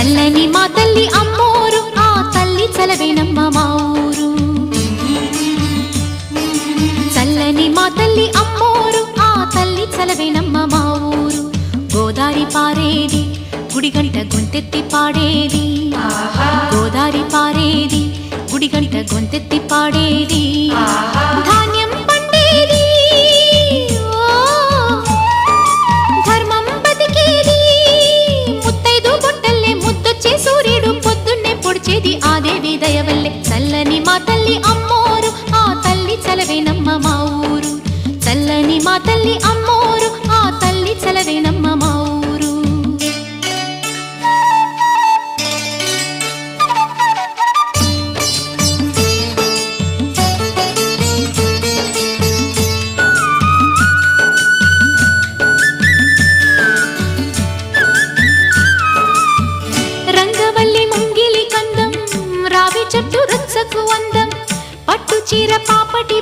చల్లని మా తల్లి అమ్మోరు, ఆ తల్లి చలవేనమ్మ మా ఊరు. చల్లని మా తల్లి అమ్మోరు, ఆ తల్లి చలవేనమ్మ మా ఊరు. గోదారి పారేది గుడిగంట గొంతెత్తి పాడేది, గోదారి పారేది గుడిగంట గొంతెత్తి పాడేది. ధాన్యం పండేది, ధర్మం బతికేది, ముత్తైదు బొట్టల్లే ముద్దొచ్చే సూర్యుడు పొద్దున్నే పొడిచేది ఆ దేవి దయవల్లే. చల్లని మా తల్లి అమ్మోరు, ఆ తల్లి చలవేనమ్మ మా ఊరు. చల్లని మా తల్లి అమ్మోరు, ఆ తల్లి చలవేనమ్మ మా ఊరు. రంగవల్లి ముంగిలి కందం, రావి చెట్టు రచ్చకు అందం, పట్టు చీర పాపటి